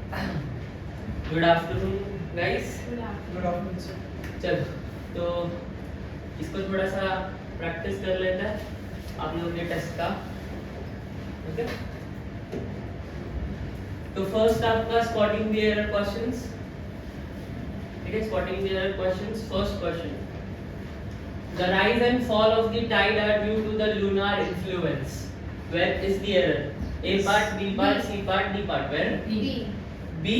Good afternoon guys. Good afternoon sir. चलो तो इसको थोड़ा सा प्रैक्टिस कर लेते हैं आप लोगों के टेस्ट का। ओके, तो फर्स्ट आपका स्पॉटिंग द एरर क्वेश्चंस। ठीक है, spotting the error questions. First question, the rise and fall of the tide are due to the lunar influence. Where is the error? A part, B part, C part, D part. Where? B.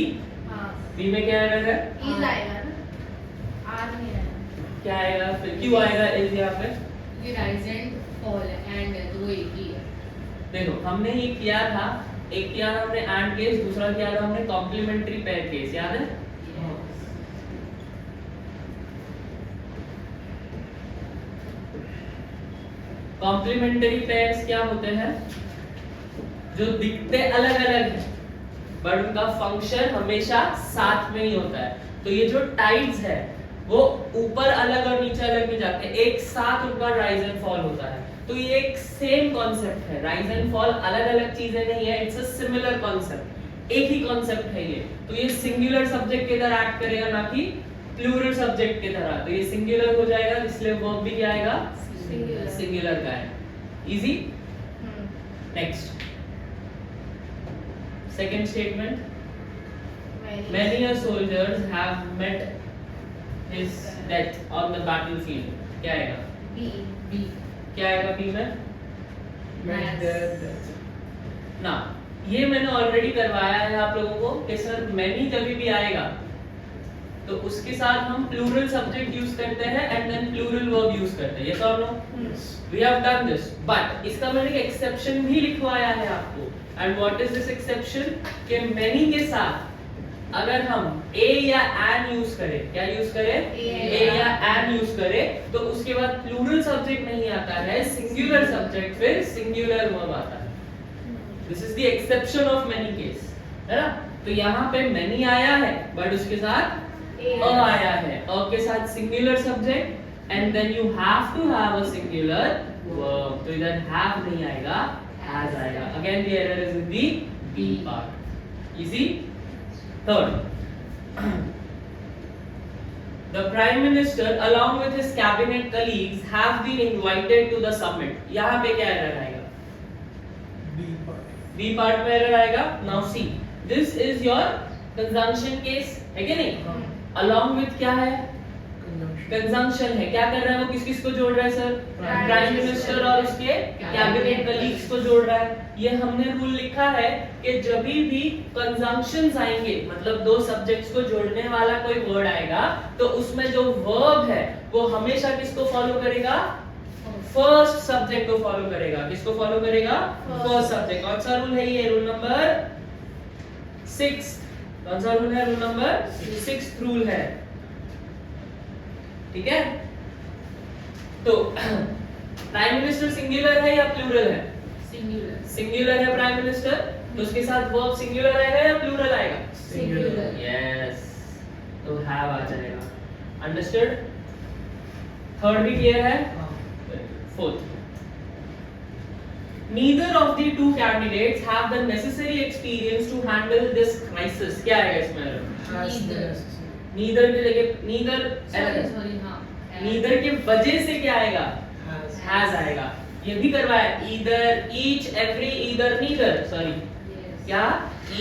B में क्या error है? Is आएगा ना, are नहीं आएगा। क्या आएगा फिर? क्यों आएगा इज यहाँ पे? ये राइज एंड फॉल एंड दो एक ही है। देखो हमने ये किया था, एक किया था हमने एंड केस, दूसरा किया था हमने कॉम्प्लीमेंट्री पेयर केस, याद है? कॉम्प्लीमेंट्री पेयर्स क्या होते हैं? जो दिखते अलग अलग है बट उनका फंक्शन हमेशा साथ में ही होता है। तो ये जो टाइड्स है वो ऊपर अलग और नीचे अलग नहीं जाते, एक साथ उनका राइज एंड फॉल होता है। तो ये एक सेम कॉन्सेप्ट है, राइज एंड फॉल अलग अलग चीजें नहीं है, इट्स अ सिमिलर कॉन्सेप्ट, एक ही कॉन्सेप्ट है ये। तो ये सिंगुलर सब्जेक्ट की तरह एक्ट करेगा, ना कि प्लूरल सब्जेक्ट की तरह। तो ये सिंगुलर हो जाएगा, इसलिए वर्ब भी क्या आएगा? सिंगुलर का है। Easy. Next, second statement, many a soldiers have met his death on the battlefield. क्या आएगा? बी। बी क्या आएगा बी में? Mass. ना, ये मैंने ऑलरेडी करवाया है आप लोगों को कि सर many कभी भी आएगा तो उसके साथ हम प्लूरल सब्जेक्ट यूज करते हैं and then plural verb use करते हैं। यस और no? We have done this, but इसका मैंने एक एक्सेप्शन भी लिखवाया है आपको। And what is this exception? कि many के साथ अगर हम a या an यूज करें, क्या यूज करें? a या an यूज करें तो उसके बाद प्लूरल सब्जेक्ट नहीं आता है, सिंगुलर सब्जेक्ट फिर सिंगुलर वर्ब आता है। This is the exception of many case, है ना? तो यहाँ पे many आया है बट उसके साथ a आया है, a के साथ singular subject and then you have to have a singular verb. तो इधर हैव नहीं आएगा, हैज आएगा। Again the error is in the B part. Easy. Third, the Prime Minister along with his cabinet colleagues have been invited to the summit. यहाँ पे क्या error आएगा? B part में एरर आएगा। Now see, this is your conjunction case, है क्या नहीं? Along with क्या है? कंजंक्शन है। क्या कर रहा है वो? किस किस को जोड़ रहा है सर? प्राइम मिनिस्टर और उसके कैबिनेट कलीग्स को जोड़ रहा है। ये हमने रूल लिखा है कि जब भी कंजंक्शंस आएंगे, मतलब दो सब्जेक्ट्स को जोड़ने वाला कोई वर्ड आएगा, तो उसमें जो वर्ब है वो हमेशा किसको फॉलो करेगा? फर्स्ट सब्जेक्ट को फॉलो करेगा। किसको फॉलो करेगा? First subject. कौन सा रूल है ये? Rule number 6। कौन सा रूल है? रूल नंबर 6 रूल है। ठीक है? तो प्राइम मिनिस्टर सिंगुलर है या प्लूरल है? सिंगुलर। सिंगुलर है प्राइम मिनिस्टर, तो उसके साथ वर्ब सिंगुलर आएगा या प्लूरल आएगा? सिंगुलर। यस, तो हैव आ जाएगा। अंडरस्टूड? थर्ड भी क्लियर है? Fourth, neither of the two candidates have the necessary experience to handle this crisis. क्या आएगा इसमें? neither के जगह neither, सॉरी हाँ, neither के वजह से क्या आएगा? has आएगा। ये भी करवाया, either, each, every, either, neither, sorry क्या?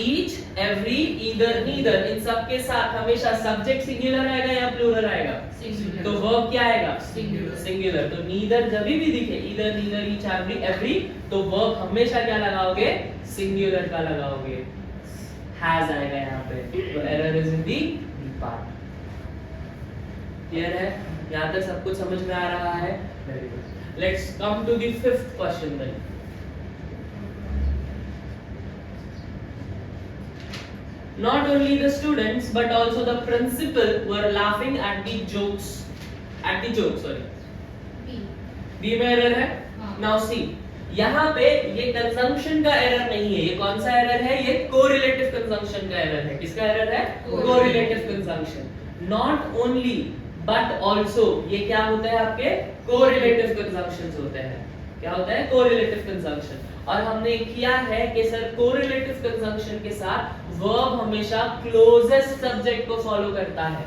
each, every, either, neither, इन सब के साथ हमेशा सब्जेक्ट सिंगुलर आएगा या प्लूरल आएगा? सिंगुलर। तो वर्ब क्या आएगा? सिंगुलर। सिंगुलर। तो neither जब भी दिखे, either, neither, each, every, every, तो वर्ब हमेशा क्या लगाओगे? सिंगुलर का लगाओगे। has आएगा यहाँ पे। तो error is in the part. Clear है? यहाँ तक सब कुछ समझ में आ रहा है? Very good. Let's come to the fifth question then. Not only the students but also the principal were laughing at the jokes. At the joke, sorry. B. B में एरर है। हाँ। Now see, यहाँ पे ये conjunction का error नहीं है। ये कौन सा एरर है? ये कोरिलेटिव कंजंक्शन का एरर है। किसका एरर है? Correlative conjunction. Not only but also, ये क्या होता है आपके? कोरिलेटिव कंजंक्शंस होते हैं। क्या होता है? Correlative conjunction. और हमने किया है कि सर कोरिलेटिव कंजंक्शन के साथ वर्ब हमेशा क्लोजेस्ट सब्जेक्ट को फॉलो करता है।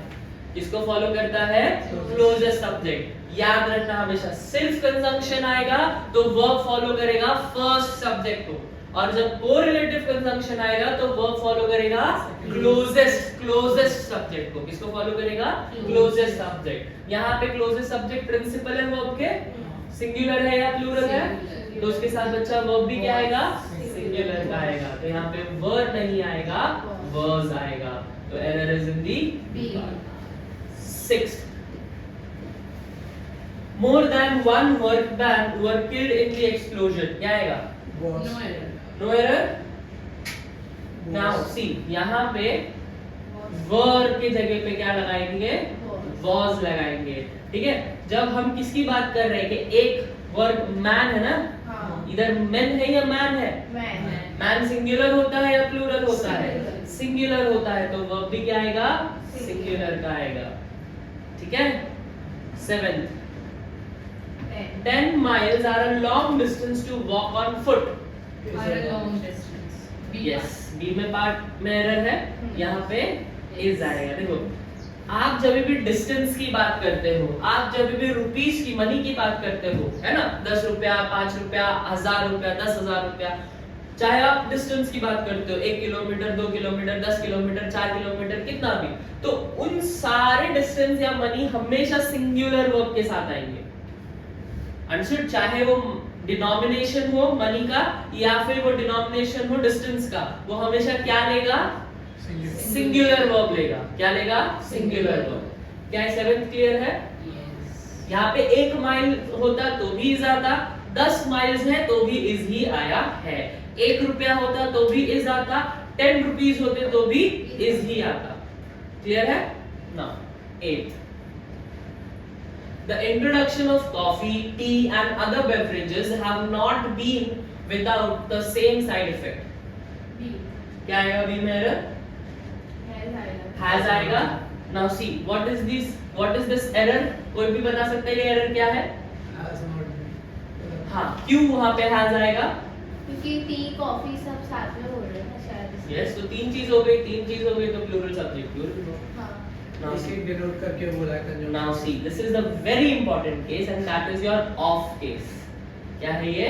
किसको फॉलो करता है? Closest subject. याद रखना हमेशा सिर्फ कंजंक्शन आएगा तो वर्ब फॉलो करेगा फर्स्ट सब्जेक्ट को, और जब कोरिलेटिव कंजंक्शन आएगा तो वर्ब फॉलो करेगा क्लोजेस्ट सब्जेक्ट को। किसको फॉलो करेगा? Closest subject. यहाँ पे क्लोजेस्ट सब्जेक्ट प्रिंसिपल है वर्ब के, सिंगुलर है या प्लूरल है? तो उसके साथ बच्चा वर्ब भी क्या आएगा? सिंगुलर का आएगा। तो यहाँ पे वर नहीं आएगा, वर्स आएगा। तो error is in the B. 6th. More than one workman were killed in the explosion. क्या आएगा? Was. No error. No error. Now see, यहाँ पे were की जगह पे क्या लगाएंगे? Was लगाएंगे। ठीक है? जब हम किसकी बात कर रहे हैं कि एक वर्कमैन है ना, हाँ. इधर men है या man है? Man. मैन सिंगुलर होता है या प्लूरल होता है? Singular. सिंगुलर होता है, तो वर्ब भी क्या आएगा? सिंगुलर का आएगा। ठीक है? 7th. 10 miles are a long distance to walk on foot. Are a long distance. B Yes, B में पार्ट में एरर है, यहाँ पे इज आएगा। देखो, आप जब भी डिस्टेंस की बात करते हो, आप जब भी रुपीस की, मनी की बात करते हो, है ना, 10 रुपया, 5 रुपया, 1000 रुपया, 10,000 रुपया, चाहे आप डिस्टेंस की बात करते हो, 1 किलोमीटर, 2 किलोमीटर, 10 किलोमीटर, 4 किलोमीटर, कितना भी, तो उन सारे डिस्टेंस या मनी हमेशा सिंगुलर वर्ब के साथ आएंगे। अंडरस्टूड? चाहे वो डिनोमिनेशन हो मनी का या फिर वो डिनोमिनेशन हो डिस्टेंस का, वो हमेशा क्या लेगा? सिंगुलर वर्ब लेगा। क्या लेगा? Singular verb. क्या 7th क्लियर है? Yes. यहाँ पे 1 माइल होता तो भी इज आता, 10 माइल्स है तो भी इज ही आया है, 1 रुपया होता तो भी इज आता, 10 रुपीस होते तो भी इज ही आता। क्लियर है? Now 8th. The introduction of coffee, tea and other beverages have not been without the same side effect. B. क्या आएगा B में error? Has आएगा। Now see, what is this error? कोई भी बता सकता है ये error क्या है? Has not been. हाँ, क्यों वहाँ पे has आएगा? क्योंकि टी कॉफी सब साथ में हो रहे हैं शायद। Yes, तो 3 चीज हो गई तो plural subject plural। हाँ. Now see, डिनोट करके बोला है consume. now see, this is the very important case and that is your off case. क्या है ये?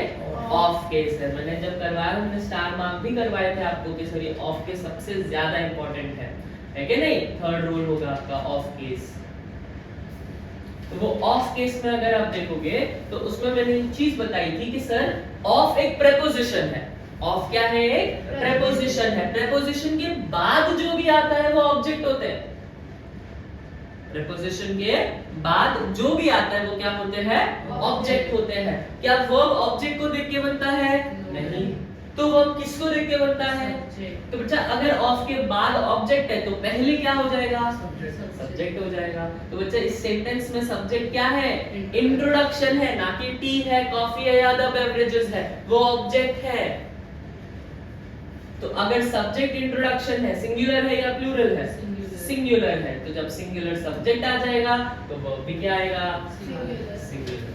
ऑफ केस है। मैंने जब करवाया मैंने स्टार मार्क भी करवाए थे आपको कि सर ये ऑफ केस सबसे ज्यादा इंपॉर्टेंट है कि नहीं? 3rd रूल होगा आपका ऑफ केस। तो वो ऑफ केस में अगर आप देखोगे तो उसमें मैंने एक चीज बताई थी कि सर ऑफ एक प्रेपोजिशन है। ऑफ क्या है? एक प्रेपोजिशन है। प्रेपोजिशन के बाद जो भी आता है वो ऑब्जेक्ट होते हैं। प्रेपोजिशन के बाद जो भी आता है वो क्या होते हैं? ऑब्जेक्ट होते हैं। क्या वर्ब ऑब्जेक्ट को देख के बनता है? नहीं। तो वर्ब किसको देख के बनता है? Subject. तो बच्चा अगर ऑफ के बाद ऑब्जेक्ट है तो पहले क्या हो जाएगा? सब्जेक्ट हो जाएगा। तो बच्चा इस सेंटेंस में सब्जेक्ट क्या है? इंट्रोडक्शन है, ना कि टी है, कॉफी है या अदर बेवरेजेस है, वो ऑब्जेक्ट है। तो अगर सब्जेक्ट इंट्रोडक्शन है, सिंगुलर है या प्लूरल है? सिंगुलर है। तो जब सिंगुलर सब्जेक्ट आ जाएगा तो वर्ब भी क्या आएगा? सिंगुलर।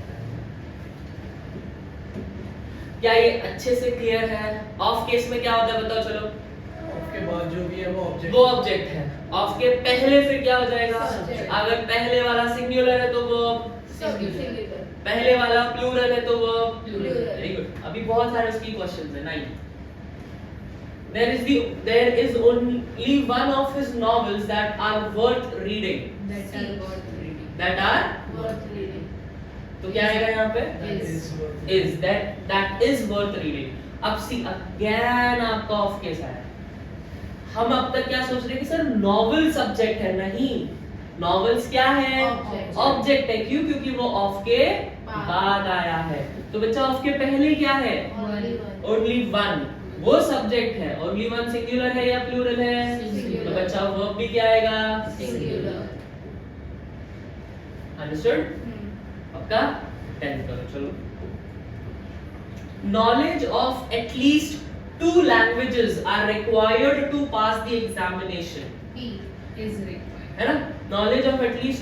क्या ये अच्छे से क्लियर है? ऑफ केस में क्या होता है बताओ चलो? ऑफ के बाद जो भी है वो ऑब्जेक्ट है। ऑफ के पहले फिर क्या हो जाएगा? Subject. अगर पहले वाला सिंगुलर है तो वर्ब, सिंगुलर. पहले वाला प्लूरल है तो वर्ब। Plural. Very good. अभी बहुत सारे उसकी क्वेश्चंस है। 9 there is only one of his novels that are worth reading. That are worth reading. That are Worth reading. तो क्या आएगा यहाँ पे? Is. that is worth reading. अब सी अगेन आपका ऑफ केस आया। हम अब तक क्या सोच रहे कि सर नॉवेल सब्जेक्ट है, नहीं। नॉवेल्स क्या है? Object. ऑब्जेक्ट है। क्यों? क्योंकि वो ऑफ के बाद आया है। तो बच्चा ऑफ के पहले क्या है? Only one. ओनली वन, वो सब्जेक्ट है। ओनली वन सिंगुलर है या प्लूरल है? Singular. तो बच्चा वर्ब भी क्या आएगा? Singular. अंडरस्टूड? आपका 10th करो चलो। Knowledge of at least 2 languages are required to pass the examination. B. Is required. है ना? Knowledge of at least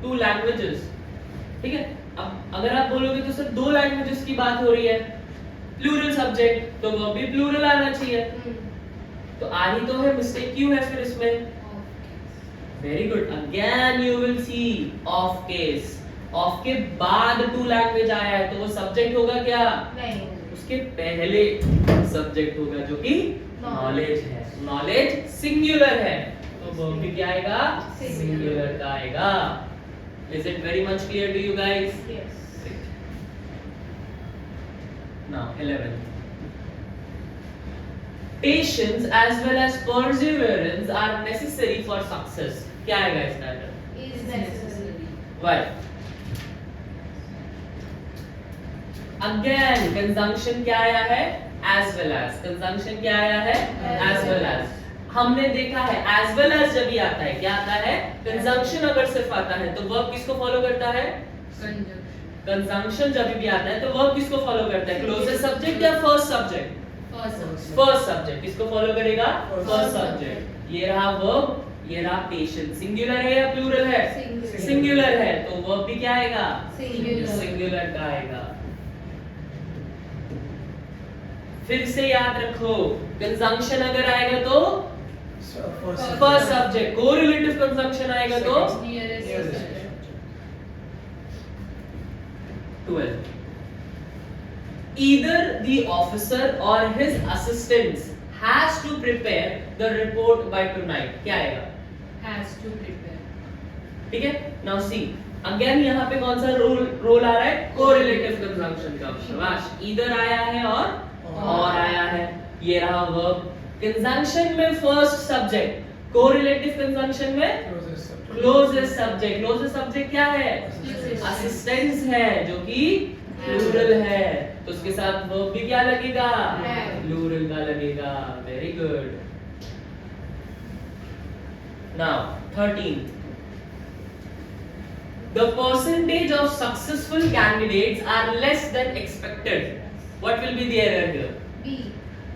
2 languages. ठीक है? अब अगर आप बोलोगे तो सर 2 लैंग्वेजेस की बात हो रही है, प्लूरल सब्जेक्ट, तो वर्ब भी प्लूरल आना चाहिए। तो आ ही तो है, मिस्टेक क्यों है फिर इसमें? Very good, again you will see of case. Of के बाद टू लैंग्वेज आया है तो वो सब्जेक्ट होगा क्या? नहीं। उसके पहले सब्जेक्ट होगा जो कि नॉलेज है। नॉलेज सिंगुलर है तो वर्ब भी क्या आएगा? सिंगुलर का आएगा। Is it very much clear to you guys? Yes. Now 11. Patience as well as perseverance are necessary for success. क्या आएगा इसका answer? Is necessary. Why? Again conjunction क्या आया है? As well as. Conjunction क्या आया है? As well as. हमने देखा है as well as जब भी आता है क्या आता है? Conjunction अगर सिर्फ आता है तो verb किसको फॉलो करता है? कंजंक्शन जब भी आता है तो वर्ब किसको फॉलो करता है? क्लोजेस्ट सब्जेक्ट या फर्स्ट सब्जेक्ट? फर्स्ट सब्जेक्ट किसको फॉलो करेगा? First subject. ये रहा वर्ब, ये रहा पेशेंस। सिंगुलर है या प्लूरल है? सिंगुलर है तो वर्ब भी क्या आएगा? सिंगुलर का आएगा। फिर से याद रखो, कंजंक्शन अगर आएगा तो फर्स्ट सब्जेक्ट, कोरिलेटिव कंजंक्शन आएगा तो 12. Either the officer or his assistants has to prepare the report by tonight. क्या आएगा? Has to prepare. ठीक है? Now see, again यहाँ पे कौन सा रोल आ रहा है? Correlative conjunction का। शाबाश, either आया है और आया है। ये रहा verb। Conjunction में first subject, correlative conjunction में closest subject। Closest subject क्या है? Assistants है जो कि प्लूरल है तो उसके साथ वर्ब भी क्या लगेगा? प्लूरल का लगेगा। Very good. Now 13. The percentage of successful candidates are less than expected. What will be the error here? B.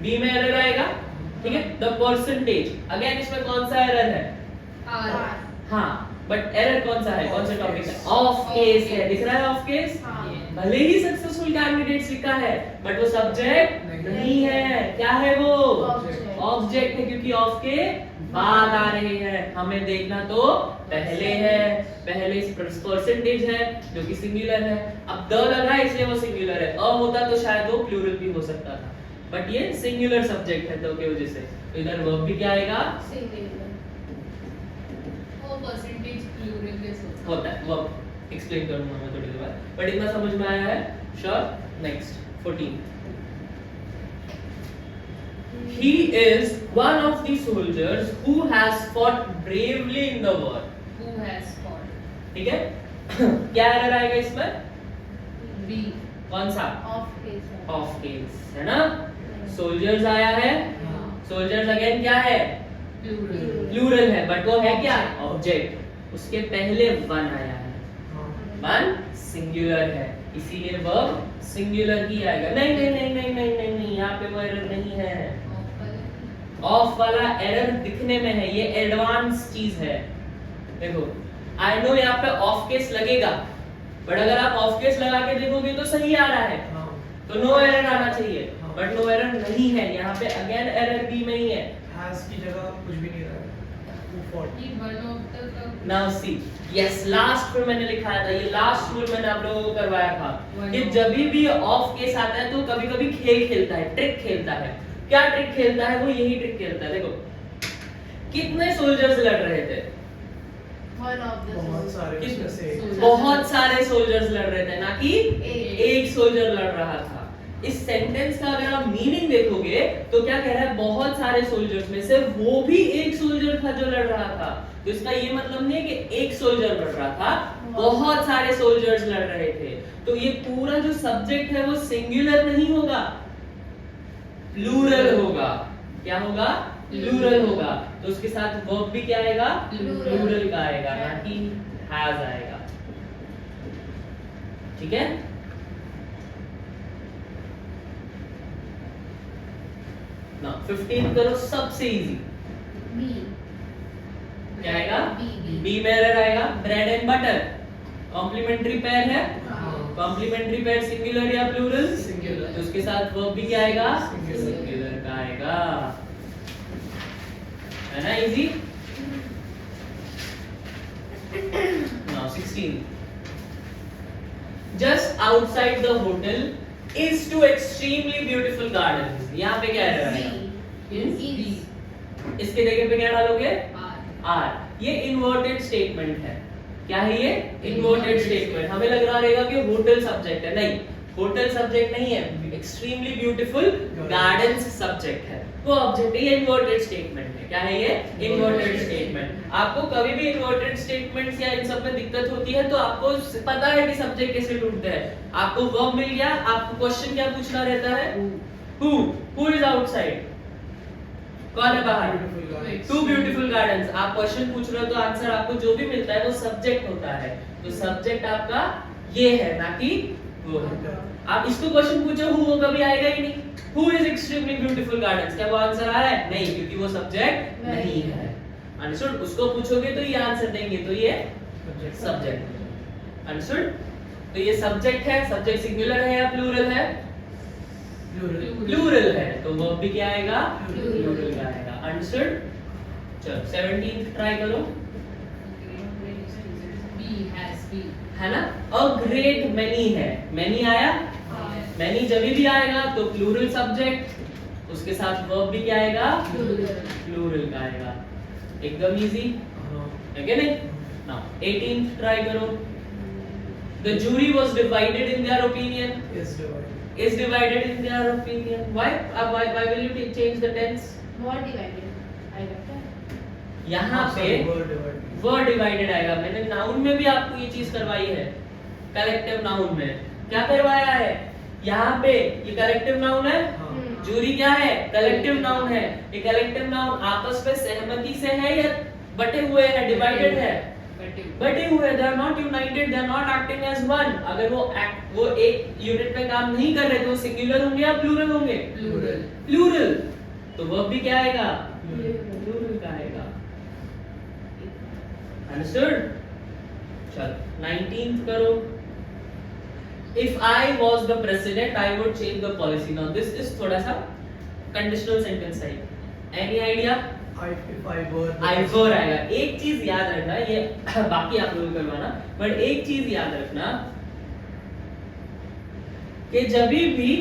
B में एरर आएगा। ठीक है? The percentage, अगेन इसमें कौन सा एरर है? R. हाँ, बट एरर कौन सा है? कौन सा टॉपिक है? ऑफ केस है। दिख रहा है ऑफ केस? हाँ. भले ही सक्सेसफुल कैंडिडेट्स लिखा है बट वो सब्जेक्ट नहीं है। क्या है वो? ऑब्जेक्ट है क्योंकि ऑफ के बाद आ रहे हैं। हमें देखना तो पहले है, पहले परसेंटेज है जो कि सिंगुलर है। अब द लगा है इसलिए वो सिंगुलर है। अ होता तो शायद वो प्लूरल भी हो सकता था बट ये सिंगुलर सब्जेक्ट है तो की वजह से तो इधर वर्ब भी क्या आएगा? वो परसेंटेज प्लूरल कैसे होता है। वर्ब एक्सप्लेन करूंगा मैं थोड़ी देर बाद बट इतना समझ में आया है? Sure. Next 14. He is one of the soldiers who has fought bravely in the war. Who has fought? ठीक है? क्या एरर आएगा इसमें? B. कौन सा? Off ऑफ केस है ना? सोल्जर्स आया है। सोल्जर्स अगेन क्या है? Plural. प्लूरल है बट वो है क्या? ऑब्जेक्ट। उसके पहले वन आया है। वन सिंगुलर है इसीलिए वर्ब सिंगुलर ही आएगा। नहीं नहीं नहीं नहीं नहीं नहीं नहीं, यहाँ पे वो एरर नहीं है। ऑफ वाला एरर दिखने में है, ये एडवांस चीज है। देखो आई नो यहाँ पे ऑफ केस लगेगा बट अगर आप ऑफ केस लगा के देखोगे तो सही आ रहा है तो नो एरर आना चाहिए बट नो एरर नहीं है। यहाँ पे अगेन एरर बी में ही है। हैज की जगह कुछ भी नहीं रहा है। Who fought? कि one of the now see, yes last में मैंने लिखाया था, ये लास्ट रूल मैंने आप लोगों को करवाया था कि जब भी ऑफ केस आता है तो कभी-कभी खेल खेलता है, ट्रिक खेलता है। क्या ट्रिक खेलता है? वो यही ट्रिक खेलता है। देखो कितने सोल्जर्स लड़ रहे थे? बहुत सारे उसमें से बहुत सारे सोल्जर्स लड़ रहे थे ना कि एक सोल्जर लड़ रहा था। इस सेंटेंस का अगर आप मीनिंग देखोगे तो क्या कह रहा है? बहुत सारे सोल्जर्स में से वो भी एक सोल्जर था जो लड़ रहा था। तो इसका ये मतलब नहीं है कि एक सोल्जर लड़ रहा था, बहुत सारे सोल्जर्स लड़ रहे थे। तो ये पूरा जो सब्जेक्ट है वो सिंगुलर नहीं होगा, प्लूरल होगा। क्या होगा? प्लूरल होगा। तो उसके साथ वर्ब भी क्या आएगा? प्लूरल का आएगा ना कि हैज आएगा। ठीक है? ना 15 करो सबसे इजी। क्या आएगा? बी में एरर आएगा। Bread and butter complementary pair है। कॉम्प्लीमेंट्री पेयर सिंगुलर या प्लूरल? Singular. तो उसके साथ वर्ब भी क्या आएगा? Singular. सिंगुलर का आएगा, है ना? Easy. Now 16, just outside the hotel is two extremely beautiful gardens। यहाँ पे क्या है? इसके जगह पे क्या डालोगे? आर। ये इन्वर्टेड स्टेटमेंट है। क्या है ये? Inverted statement. हमें लग रहा रहेगा कि होटल सब्जेक्ट है, नहीं, होटल सब्जेक्ट नहीं है, एक्सट्रीमली ब्यूटीफुल गार्डन्स सब्जेक्ट है, वो ऑब्जेक्ट है। ये इन्वर्टेड स्टेटमेंट है। क्या है ये? Inverted statement. आपको कभी भी इन्वर्टेड स्टेटमेंट्स या इन सब में दिक्कत होती है तो आपको पता है कि सब्जेक्ट कैसे टूटते हैं। आपको वर्ब मिल गया, आपको क्वेश्चन क्या पूछना रहता है? Who is outside? कौन है बाहर? Two beautiful gardens. आप क्वेश्चन पूछ रहे हो तो आंसर आपको जो भी मिलता है वो सब्जेक्ट होता है। तो सब्जेक्ट आपका ये है, ना कि वो है। आप इसको क्वेश्चन पूछो हु, वो कभी आएगा ही नहीं। Who is extremely beautiful gardens, क्या वो आंसर आ रहा है? नहीं, क्योंकि वो सब्जेक्ट नहीं है। अंडरस्टूड? उसको पूछोगे तो ये आंसर देंगे, तो ये सब्जेक्ट। अंडरस्टूड? तो ये सब्जेक्ट है। सब्जेक्ट सिंगुलर है या प्लूरल है? प्लूरल है, तो वर्ब भी क्या आएगा? प्लूरल का आएगा। अंडरस्टूड? चलो 17 ट्राई करो, है ना? अ ग्रेट मेनी है, मेनी आया? मेनी जब भी आएगा तो प्लूरल सब्जेक्ट, उसके साथ वर्ब भी क्या आएगा? प्लूरल का आएगा। एकदम इजी है क्या नहीं? नाउ 18 ट्राई करो, the jury was divided in their opinion. Is divided in their opinion. Why will you change the tense? More divided. I got that. यहाँ पे word divided आएगा। मैंने नाउन में भी आपको ये चीज करवाई है, कलेक्टिव नाउन में क्या करवाया है? यहाँ पे ये कलेक्टिव नाउन है, जूरी क्या है? कलेक्टिव नाउन है। ये कलेक्टिव नाउन आपस में सहमति से है या बटे हुए हैं? डिवाइडेड है, बटे हुए। They are not united, they are not acting as one. अगर वो एक यूनिट में काम नहीं कर रहे तो सिंगुलर होंगे या प्लूरल होंगे? प्लूरल। तो वर्ब भी क्या आएगा? प्लूरल का आएगा। अंडरस्टूड? चलो 19th करो, if I was the president I would change the policy. Now this is थोड़ा सा conditional sentence type. Any idea? if I were आई वर आएगा। एक चीज याद रखना, ये बाकी आप लोग करवाना, बट एक चीज याद रखना कि जब भी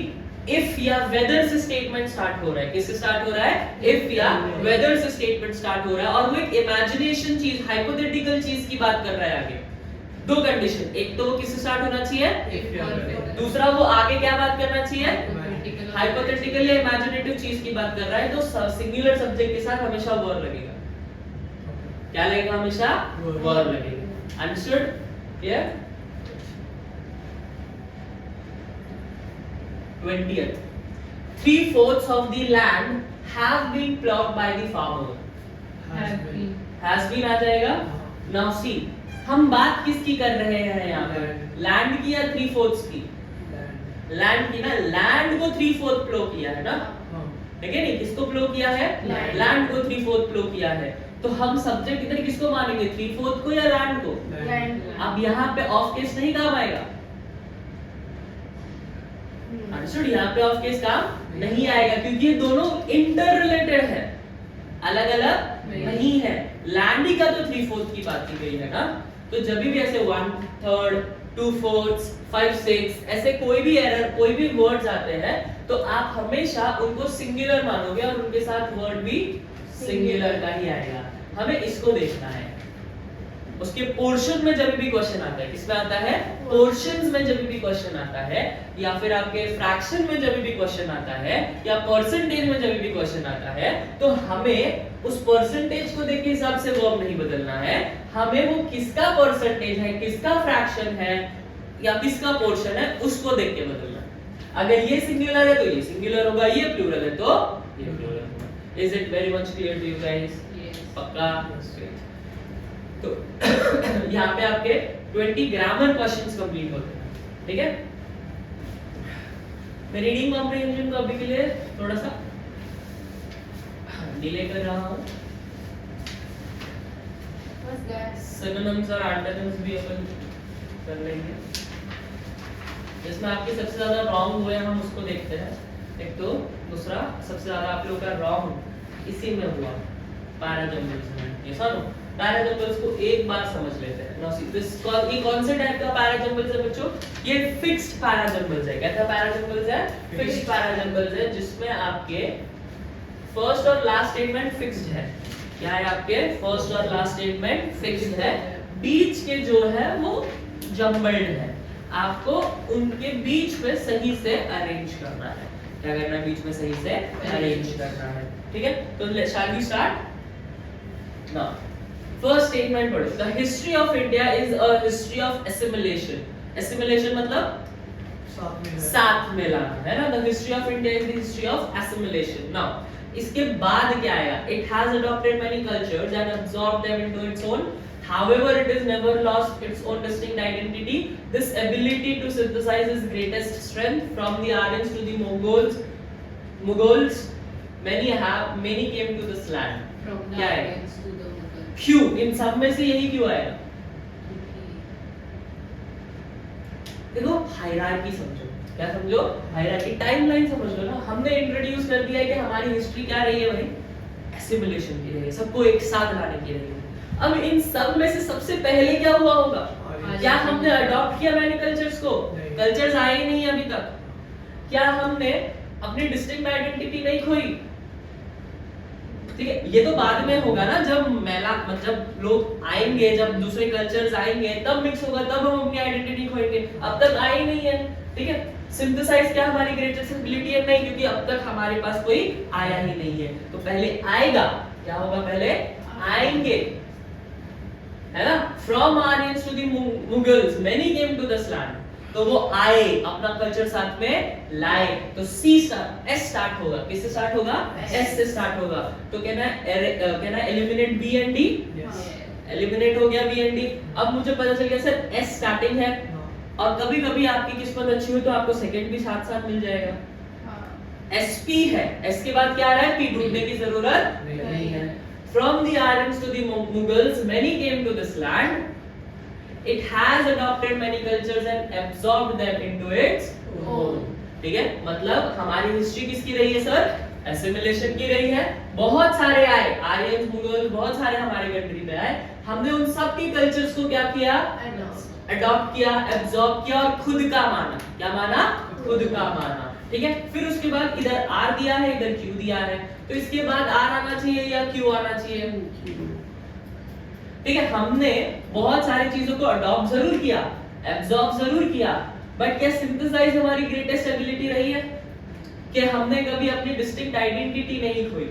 इफ या वेदर से स्टेटमेंट स्टार्ट हो रहा है, किससे स्टार्ट हो रहा है? इफ या वेदर से स्टेटमेंट स्टार्ट हो रहा है, और वो एक इमेजिनेशन चीज, हाइपोथेटिकल चीज की बात कर रहा है आगे। दो कंडीशन, एक तो वो किससे स्टार्ट होना चाहिए, दूसरा वो आगे क्या बात करना चाहिए? हाइपोथेटिकल या इमेजिनेटिव चीज की बात कर रहा है, तो सिंगुलर सब्जेक्ट के साथ हमेशा वर लगेगा। क्या लगेगा? हमेशा वर लगेगा। Understood? Clear? 20th, 3/4 of the land have been plowed by the farmer। has been आ जाएगा। Now see, हम बात किसकी कर रहे हैं यहाँ पर? लैंड की या 3/4 की? लैंड की ना। लैंड को 3/4 प्लो किया है ना, ठीक है? नहीं, किसको प्लो किया है? लैंड को 3/4 प्लो किया है। तो हम सब्जेक्ट इधर किसको मानेंगे? 3/4 को या लैंड को? अब यहाँ पे ऑफ केस नहीं काम आएगा। अंडरस्टूड? यहाँ पे ऑफ केस काम नहीं आएगा क्योंकि ये दोनों इंटर रिलेटेड है, अलग अलग नहीं है। लैंड ही का तो 3/4 की बात की गई है ना, तो जब भी ऐसे 1/3, 2/4, 5/6 ऐसे कोई भी एरर, कोई भी वर्ड्स आते हैं तो आप हमेशा उनको सिंगुलर मानोगे और उनके साथ वर्ड भी सिंगुलर का ही आएगा। हमें इसको देखना है। उसके पोर्शन में जब भी क्वेश्चन आता है, किसमें आता है? पोर्शंस में जब भी क्वेश्चन आता है, या फिर आपके फ्रैक्शन में जब भी क्वेश्चन आता है, या परसेंटेज में जब भी क्वेश्चन आता है, तो हमें उस परसेंटेज को देख के हिसाब से वर्ब नहीं बदलना है। हमें वो किसका परसेंटेज है, किसका फ्रैक्शन है या किसका पोर्शन है, उसको देख के बदलना है। अगर ये सिंगुलर है तो ये सिंगुलर होगा, ये प्लूरल है तो ये प्लूरल होगा। Is it very much clear to you guys? पक्का? तो यहाँ पे आपके 20 ग्रामर क्वेश्चंस कंप्लीट होते हैं, ठीक है? मैं रीडिंग कॉम्प्रिहेंशन को अभी के लिए थोड़ा सा डिले कर रहा हूँ। सिनोनिम्स और एंटोनिम्स भी अपन कर लेंगे। जिसमें आपके सबसे ज्यादा रॉन्ग हुए हम उसको देखते हैं। एक तो दूसरा सबसे ज्यादा आप लोगों का रॉन्ग इसी में हुआ पैराजंबल्स में। ये सुनो पैराजंबल्स को एक बार समझ लेते हैं। नाउ सी दिस ये कौन से टाइप का पैराजंबल्स है बच्चों? ये फिक्स्ड पैराजंबल्स है। कैसा पैराजंबल्स है? फिक्स्ड पैराजंबल्स है, जिसमें आपके फर्स्ट और लास्ट स्टेटमेंट फिक्स्ड है। क्या है? आपके फर्स्ट और लास्ट स्टेटमेंट फिक्स्ड है, बीच के जो है वो जम्बल्ड है। आपको उनके बीच में सही से अरेंज करना है। क्या करना है? बीच में सही से अरेंज करना है। ठीक है, तो shall we start now. First statement पढ़ो। The history of India is a history of assimilation. Assimilation मतलब साथ में लाना, है ना? The history of India is the history of assimilation. Now इसके बाद क्या आएगा? It has adopted many cultures and absorbed them into its own. However, it has never lost its own distinct identity. This ability to synthesize is greatest strength. From the Aryans to the Mughals, many came to this land. From the क्या है? Aryans to the Mughals. क्यों? इन सब में से यही क्यों आएगा? देखो हायरार्की समझो। क्या समझो? हायरार्की टाइमलाइन समझ लो ना। हमने इंट्रोड्यूस कर दिया है कि हमारी हिस्ट्री क्या रही है भाई? एसिमिलेशन की रही है, सबको एक साथ लाने की रही है। अब इन सब में से सबसे पहले क्या हुआ होगा? क्या हमने अडॉप्ट किया मैनी कल्चर्स को? कल्चर्स आए ही नहीं अभी तक। क्या हमने अपनी डिस्टिंक्ट आइडेंटिटी नहीं खोई? ठीक है, ये तो बाद में होगा ना, जब जब लोग आएंगे, जब दूसरे कल्चर्स आएंगे तब मिक्स होगा, तब हम अपनी आइडेंटिटी खोएंगे। अब तक आए ही नहीं है। ठीक है, सिंथेसाइज क्या हमारी ग्रेटेस्ट एबिलिटी है? नहीं, क्योंकि अब तक हमारे पास कोई आया ही नहीं है। तो पहले आएगा, क्या होगा? पहले आएंगे, है ना? From Aryans to the Mughals, many came to this land. तो वो आए, अपना कल्चर साथ में लाए। तो S स्टार्ट होगा। किससे स्टार्ट होगा? S से स्टार्ट होगा। तो कहना है eliminate B and D। Eliminate हो गया B and D। अब मुझे पता चल गया सर S स्टार्टिंग है, और कभी कभी आपकी किस्मत अच्छी हो तो आपको सेकंड भी साथ साथ मिल जाएगा। SP है, S के बाद क्या आ रहा है? P। ढूंढने की जरूरत नहीं है। From the Aryans to the Mughals, many came to this land. It has adopted many cultures and absorbed them into its own. ठीक है, मतलब हमारी हिस्ट्री किसकी रही है सर? एसिमिलेशन की रही है। बहुत सारे आए, आर्यंस, मुगल, बहुत सारे हमारे कंट्री में आए। हमने उन सब की कल्चर्स को क्या किया? अडॉप्ट किया, एब्जॉर्ब किया और खुद का माना। क्या माना? खुद का माना। ठीक है, फिर उसके बाद इधर R दिया है, इधर Q दिया है। तो इसके बाद R आना चाहिए या Q आना चाहिए? ठीक है, हमने बहुत सारी चीजों को अडॉप्ट जरूर किया, एब्जॉर्ब जरूर किया, बट क्या सिंथेसाइज हमारी ग्रेटेस्ट एबिलिटी रही है? कि हमने कभी अपनी डिस्टिंक्ट आइडेंटिटी नहीं खोई,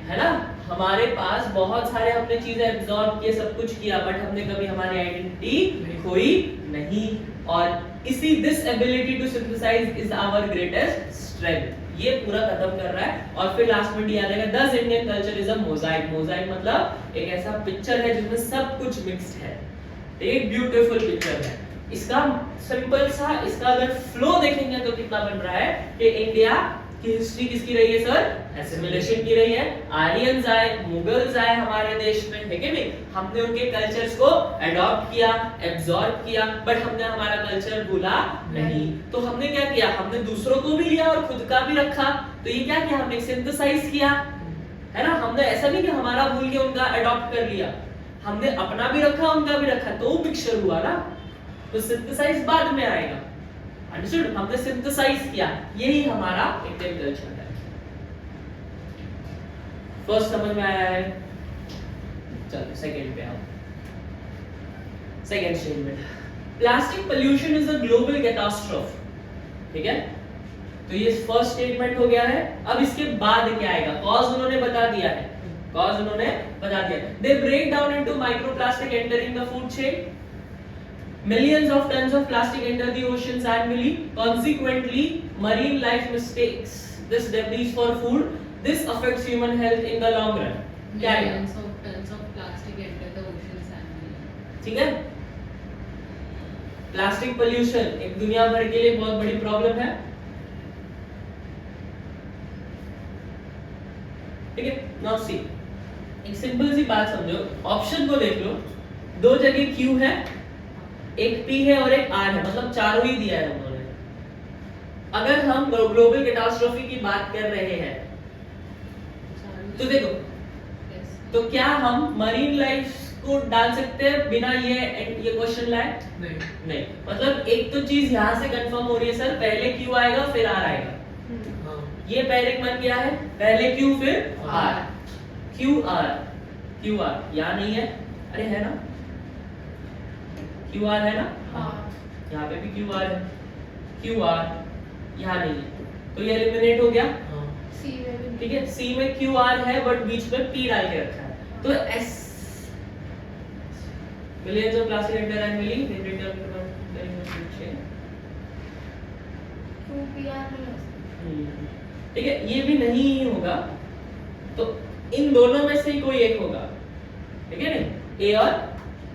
है ना? हमारे पास बहुत सारे हमने चीजें एब्जॉर्ब किए, सब कुछ किया, बट हमने कभी हमारी आइडेंटिटी खोई नहीं। और इसी this ability to synthesize is our greatest strength. ये पूरा खत्म कर रहा है। और फिर लास्ट में आ जाएगा दस Indian culture is a Mosaic. Mosaic मतलब एक ऐसा पिक्चर है जिसमें सब कुछ मिक्स्ड है, एक ब्यूटीफुल पिक्चर है। इसका सिंपल सा, इसका अगर फ्लो देखेंगे तो कितना बन रहा है कि इंडिया की हिस्ट्री किसकी रही है सर? एसिमिलेशन की रही है। आर्यंस आए, मुगल्स आए हमारे देश में, है कि नहीं? हमने उनके कल्चर्स को अडॉप्ट किया, एब्जॉर्ब किया, बट हमने हमारा कल्चर भूला नहीं। तो हमने क्या किया? हमने दूसरों को भी लिया और खुद का भी रखा। तो ये क्या किया? हमने सिंथेसाइज किया, है ना? हमने ऐसा नहीं कि हमारा भूल के उनका अडॉप्ट कर लिया, हमने अपना भी रखा, उनका भी रखा, तो वो पिक्चर हुआ ना। तो सिंथेसाइज बाद में आएगा, अंडरस्टूड? हमने सिंथेसाइज किया, यही हमारा इंडियन कल्चर है। फर्स्ट समझ में आया है? चलो सेकंड पे आओ। Second statement, plastic pollution is a global catastrophe. ठीक है, तो ये फर्स्ट स्टेटमेंट हो गया है। अब इसके बाद क्या आएगा? कॉज उन्होंने बता दिया है, कॉज उन्होंने बता दिया। They break down into microplastic entering the food chain. Millions of tons of plastic enter the oceans annually. Consequently, marine life mistakes this debris for food. This affects human health in the long run. क्या है? Millions of tons of plastic enter the oceans annually. ठीक है, plastic pollution एक दुनिया भर के लिए बहुत बड़ी प्रॉब्लम है। ठीक है, नाउ सी, एक सिंपल सी बात समझो, ऑप्शन को देख लो, दो जगह क्यू है, एक P है और एक R है, मतलब चारों ही दिया है उन्होंने। अगर हम ग्लोबल कैटास्ट्रोफी की बात कर रहे हैं तो देखो, तो क्या हम मरीन लाइफ को डाल सकते हैं बिना ये क्वेश्चन लाए? नहीं, मतलब एक तो चीज यहाँ से कंफर्म हो रही है सर, पहले Q आएगा फिर R आएगा। हाँ ये पहले बन गया है, पहले Q फिर R, QR, QR यहाँ नहीं है, अरे है ना, QR है ना, हाँ यहाँ पे भी QR है, QR यहाँ नहीं है, तो ये एलिमिनेट हो गया। हाँ सी में भी ठीक है, C में QR है बट बीच में P डाल के रखा है, तो S millions of plastic enter annually in return for carrying the food chain। QPR नहीं हो सकता। ठीक है, ये भी नहीं होगा, तो इन दोनों में से ही कोई एक होगा, ठीक है नहीं, A और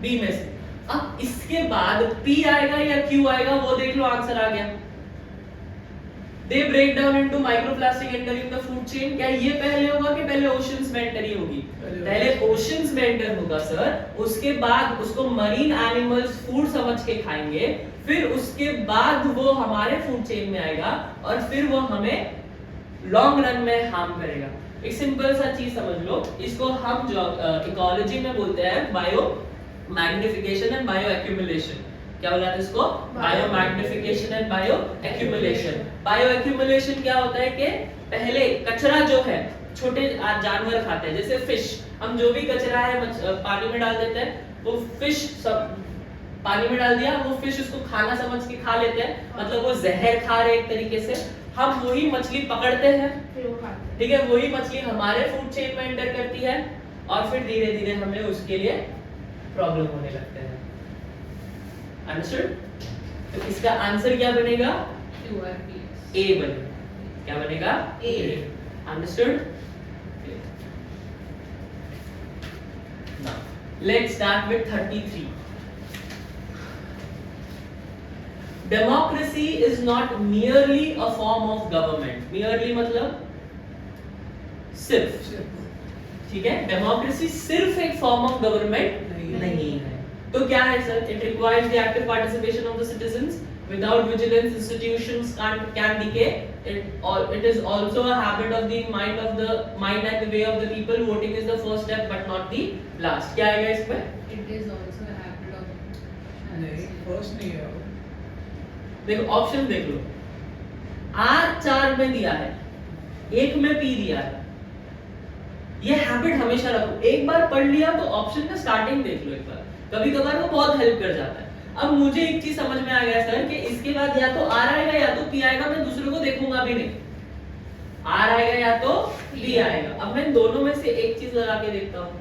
B में से। अब इसके बाद P आएगा या Q आएगा वो देख लो, आंसर आ गया। They break down into microplastic entering the food chain। क्या ये पहले होगा कि पहले ओशंस में एंट्री होगी? पहले ओशंस में एंटर होगा सर, उसके बाद उसको मरीन एनिमल्स फूड समझ के खाएंगे, फिर उसके बाद वो हमारे फूड चेन में आएगा और फिर वो हमें लॉन्ग रन में हार्म करेगा। एक सिंपल सा चीज समझ लो, इसको हम जो इकोलॉजी में बोलते हैं bio magnification and bio accumulation. क्या बोला था इसको? Bio magnification and bio accumulation. Bio accumulation क्या होता है कि पहले कचरा जो है छोटे जानवर खाते हैं, जैसे फिश, हम जो भी कचरा है पानी में डाल देते हैं, वो फिश सब पानी में डाल दिया, वो फिश उसको खाना समझ के खा लेते हैं, मतलब वो जहर खा रहे एक तरीके से। हम वही मछली पकड़ते हैं, फिर वो खाते हैं। ठीक है, वही मछली हमारे फूड चेन में एंटर करती है और फिर धीरे धीरे हमें उसके लिए प्रॉब्लम होने लगते हैं। अंडरस्टूड? तो इसका आंसर क्या बनेगा? QRPS। ए बनेगा। क्या बनेगा? A। Understood? Now let's start with 33। Democracy is not merely a form of government। merely मतलब सिर्फ, ठीक है, डेमोक्रेसी सिर्फ एक फॉर्म ऑफ गवर्नमेंट नहीं है। तो क्या है sir? It requires the active participation of the citizens, without vigilance institutions can decay। it is also a habit of the mind and the way of the people। voting is the first step but not the last। क्या आएगा इसमें? It is also a habit of। नहीं, first नहीं है। देखो option देख लो, R 4 में दिया है, एक में P दिया है। ये हैबिट हमेशा रखो, एक बार पढ़ लिया तो ऑप्शन का स्टार्टिंग देख लो एक बार, कभी कभार वो बहुत हेल्प कर जाता है। अब मुझे एक चीज समझ में आ गया सर कि इसके बाद या तो R आएगा या तो P आएगा, मैं दूसरे को देखूंगा भी नहीं। R आएगा या तो P आएगा। अब मैं दोनों में से एक चीज लगा के देखता हूँ।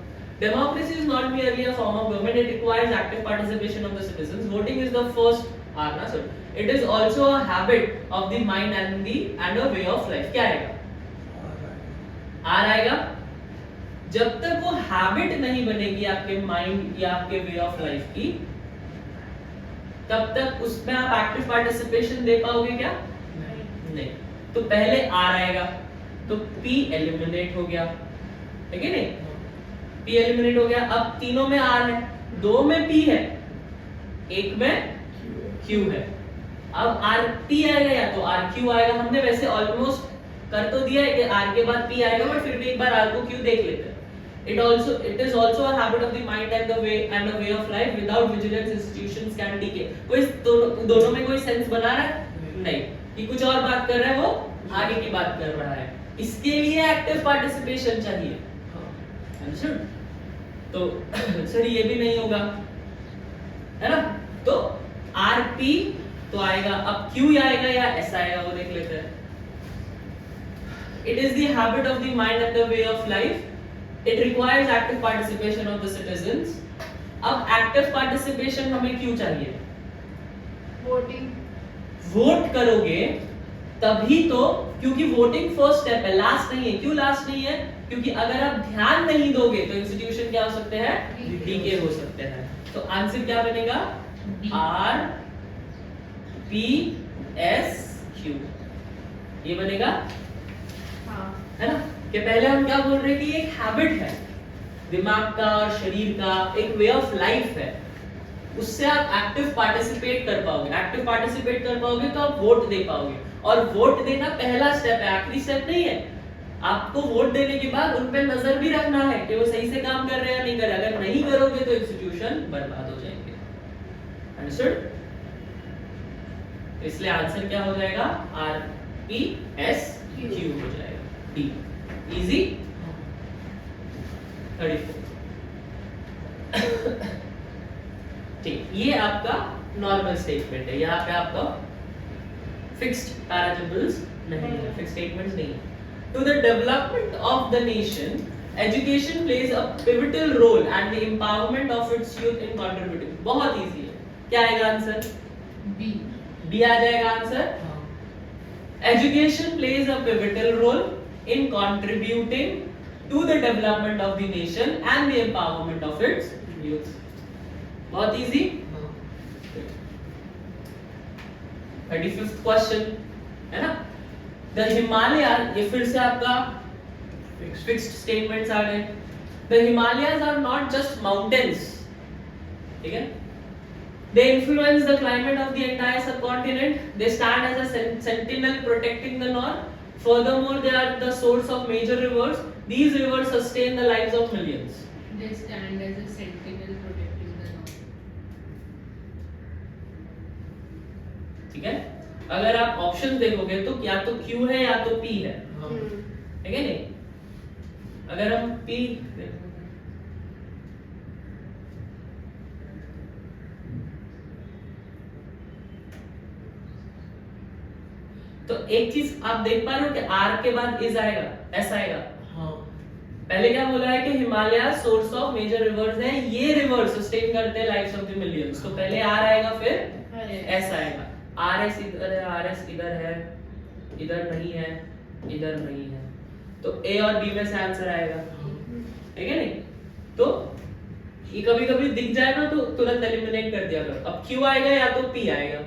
Democracy is not merely a form of government, it requires active participation of the citizens। Voting is the first R ना sir, it is also a habit of the mind and a way of life। क्या आएगा? R आएगा। जब तक वो habit नहीं बनेगी आपके माइंड या आपके वे ऑफ लाइफ की, तब तक उसमें आप एक्टिव पार्टिसिपेशन दे पाओगे क्या? नहीं। तो पहले R आएगा, तो P एलिमिनेट हो गया, ठीक है नहीं? P एलिमिनेट हो गया। अब तीनों में R है, दो में P है, एक में Q है। अब RP आएगा या तो RQ आएगा। हमने वैसे ऑलमोस्ट कर तो दिया है कि R के बाद P आएगा, बट फिर भी एक बार R को Q देख लेते हैं। It is also a habit of the mind and a way of life। without vigilance institutions can decay। कोई दोनों में कोई सेंस बना रहा है? नहीं। कि कुछ और बात कर रहा है, वो आगे की बात कर रहा है। इसके लिए एक्टिव पार्टिसिपेशन चाहिए। अंडरस्टूड? तो सर ये भी नहीं होगा, है ना? तो RP तो आएगा, अब Q आएगा या S आएगा वो देख लेते हैं। It is the habit of the mind and the way of life। It requires active participation of the citizens। अब एक्टिव पार्टिसिपेशन हमें क्यों चाहिए? वोटिंग। वोट करोगे तभी तो, क्योंकि वोटिंग फर्स्ट स्टेप है, लास्ट नहीं है। क्यों लास्ट नहीं है? क्योंकि अगर आप ध्यान नहीं दोगे तो इंस्टीट्यूशन क्या हो सकते हैं? डीके हो सकते हैं। तो आंसर क्या बनेगा? R P S Q ये बनेगा, हाँ। है ना? कि पहले हम क्या बोल रहे हैं कि एक हैबिट है, दिमाग का और शरीर का एक वे ऑफ लाइफ है। उससे आप एक्टिव पार्टिसिपेट कर पाओगे। एक्टिव पार्टिसिपेट कर पाओगे तो आप वोट दे पाओगे, और वोट देना पहला स्टेप है, आखिरी स्टेप नहीं है। आपको वोट देने के बाद उन पे नजर भी रखना है कि वो सही से काम कर रहे हैं या नहीं कर रहे। अगर नहीं करोगे तो इंस्टीट्यूशन बर्बाद हो जाएंगे। अंडरस्टूड? इसलिए आंसर क्या हो जाएगा? RPSQ हो जाएगा, डी। इजी? 34। ठीक, ये आपका नॉर्मल स्टेटमेंट है। यहाँ पे आपका फिक्स्ड पैराजम्बल्स नहीं है, फिक्स्ड स्टेटमेंट्स नहीं है। To the development of the nation, education plays a pivotal role and the empowerment of its youth in contributing. बहुत इजी है। क्या आएगा आंसर? बी। बी आ जाएगा आंसर। हाँ, Education plays a pivotal role in contributing to the development of the nation and the empowerment of its youth. बहुत easy. हाँ, 35th question है ना। The Himalayas, ये फिर से आपका फिक्स्ड स्टेटमेंट्स आ गए। The Himalayas are not just mountains, ठीक है? They influence the climate of the entire subcontinent. They stand as a sentinel protecting the north. Furthermore, they are the source of major rivers. These rivers sustain the lives of millions. They stand as a sentinel protecting the north. ठीक है? अगर आप option देखोगे तो या तो Q है या तो P है, हाँ, ठीक है नहीं? अगर हम P तो एक चीज आप देख पा रहे हो कि R के बाद इज आएगा, S आएगा। हाँ, पहले क्या बोला है कि Himalaya source of major rivers है, ये रिवर्स सस्टेन करते हैं लाइव्स ऑफ द मिलियंस। तो पहले R आएगा फिर S आएगा। RS इधर है, RS इधर है, इधर नहीं है, इधर नहीं है, तो A और B में से आंसर आएगा, ठीक है नहीं? तो ये कभी-कभी दिख जाए ना तो तुरंत एलिमिनेट कर दिया करो। अब Q आएगा या तो P आएगा।